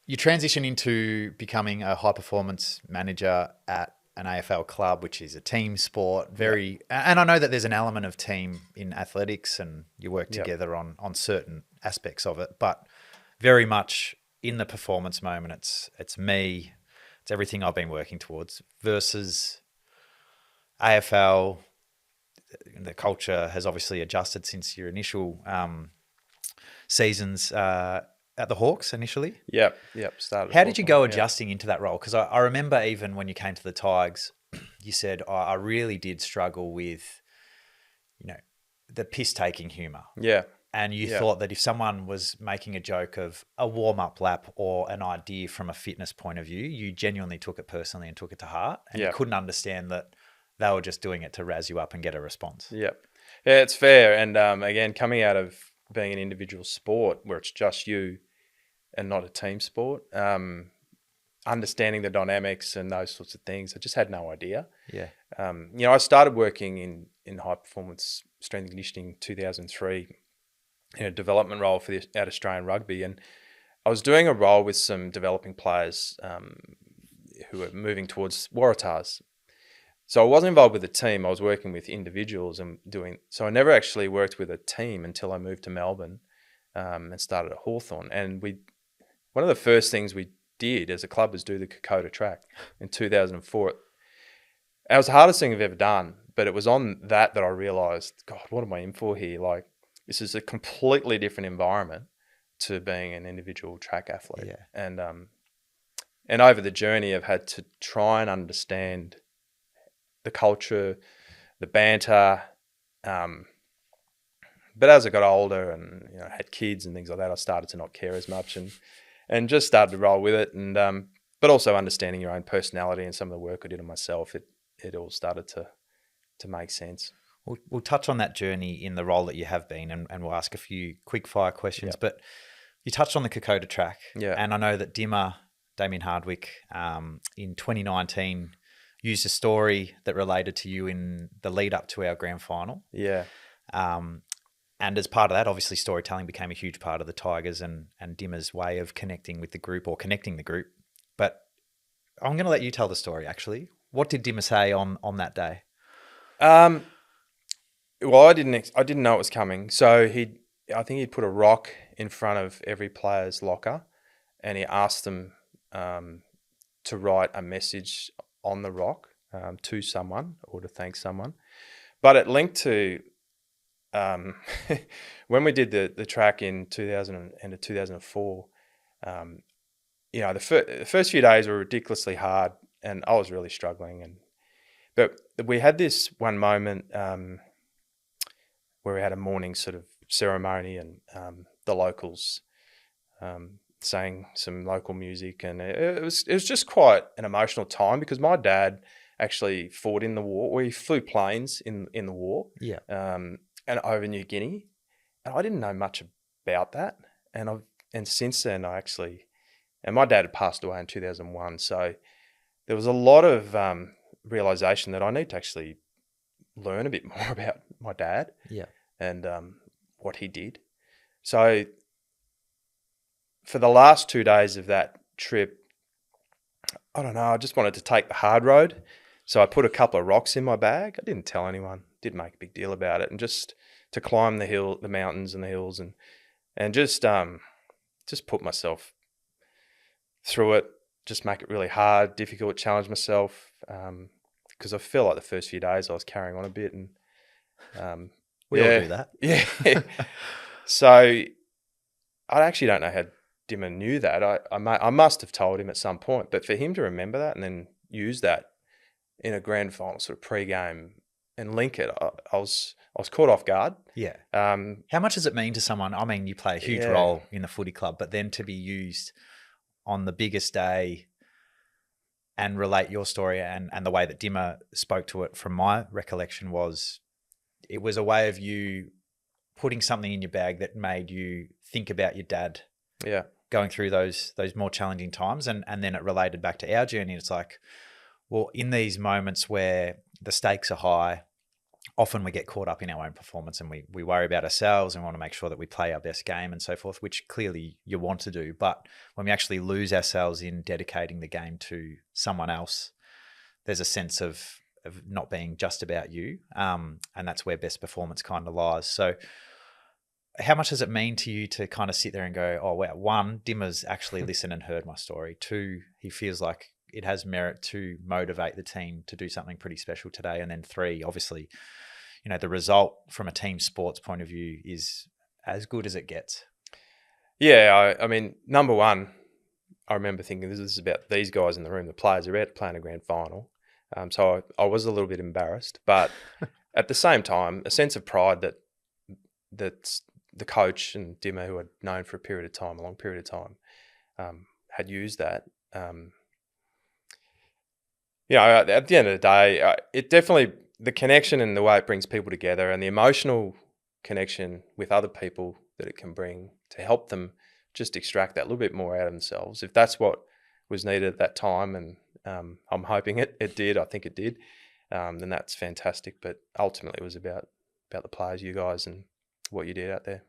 you transition into becoming a high performance manager at an AFL club, which is a team sport. And I know that there's an element of team in athletics, and you work together on certain aspects of it, but very much in the performance moment, it's me, it's everything I've been working towards versus AFL. The culture has obviously adjusted since your initial seasons at the Hawks initially. Yep. Started. How did you go adjusting into that role? Because I remember even when you came to the Tigers, you said, I really did struggle with, the piss-taking humour. Yeah. And you thought that if someone was making a joke of a warm-up lap or an idea from a fitness point of view, you genuinely took it personally and took it to heart. And you couldn't understand that they were just doing it to razz you up and get a response. Yeah, it's fair. And again, coming out of being an individual sport where it's just you and not a team sport, understanding the dynamics and those sorts of things, I just had no idea. Yeah. I started working in high performance strength and conditioning 2003 in a development role for at Australian Rugby, and I was doing a role with some developing players who were moving towards Waratahs. So I wasn't involved with a team. I was working with individuals and so I never actually worked with a team until I moved to Melbourne and started at Hawthorn. And one of the first things we did as a club was do the Kokoda track in 2004. It was the hardest thing I've ever done, but it was on that I realised, God, what am I in for here? Like, this is a completely different environment to being an individual track athlete. Yeah. And over the journey, I've had to try and understand the culture, the banter. But as I got older and had kids and things like that, I started to not care as much and just started to roll with it. And but also understanding your own personality and some of the work I did on myself, it all started to make sense. We'll touch on that journey in the role that you have been, and we'll ask a few quick fire questions. Yep. But you touched on the Kokoda track, and I know that Damien Hardwick, in 2019 used a story that related to you in the lead up to our grand final. Yeah. And as part of that, obviously storytelling became a huge part of the Tigers and Dimmer's way of connecting with the group or connecting the group. But I'm going to let you tell the story, actually. What did Dimmer say on that day? Well, I didn't know it was coming. So I think he'd put a rock in front of every player's locker, and he asked them to write a message on the rock to someone or to thank someone. But it linked to when we did the track in 2000 and 2004. The first few days were ridiculously hard, and I was really struggling. But we had this one moment where we had a morning sort of ceremony, and the locals sang some local music, and it was just quite an emotional time because my dad actually fought in the war, or he flew planes in the war, and over New Guinea, and I didn't know much about that, and since then and my dad had passed away in 2001, so there was a lot of realization that I need to actually learn a bit more about my dad, and what he did. So for the last 2 days of that trip, I don't know, I just wanted to take the hard road. So I put a couple of rocks in my bag. I didn't tell anyone, didn't make a big deal about it. And just to climb the mountains and the hills and just put myself through it, just make it really hard, difficult, challenge myself. Because I feel like the first few days I was carrying on a bit. And we all do that. Yeah. So I actually don't know how Dimmer knew that. I must have told him at some point, but for him to remember that and then use that in a grand final sort of pre-game and link it, I was caught off guard. Yeah. How much does it mean to someone? I mean, you play a huge role in the footy club, but then to be used on the biggest day and relate your story and the way that Dimmer spoke to it, from my recollection, it was a way of you putting something in your bag that made you think about your dad. Yeah. Going through those more challenging times, and then it related back to our journey. It's like, well, in these moments where the stakes are high, often we get caught up in our own performance and we worry about ourselves and want to make sure that we play our best game and so forth, which clearly you want to do. But when we actually lose ourselves in dedicating the game to someone else, there's a sense of not being just about you. And that's where best performance kind of lies. So how much does it mean to you to kind of sit there and go, oh, wow, one, Dimmer's actually listened and heard my story. Two, he feels like it has merit to motivate the team to do something pretty special today. And then three, obviously, the result from a team sports point of view is as good as it gets. Yeah, I mean, number one, I remember thinking this is about these guys in the room, the players are about to play in a grand final. So I was a little bit embarrassed, but at the same time, a sense of pride that the coach and Dimmer, who I'd known for a long period of time, had used that. At the end of the day, it definitely, the connection and the way it brings people together and the emotional connection with other people that it can bring to help them just extract that little bit more out of themselves. If that's what was needed at that time, and I'm hoping it did, I think it did, then that's fantastic. But ultimately it was about the players, you guys, and what you did out there.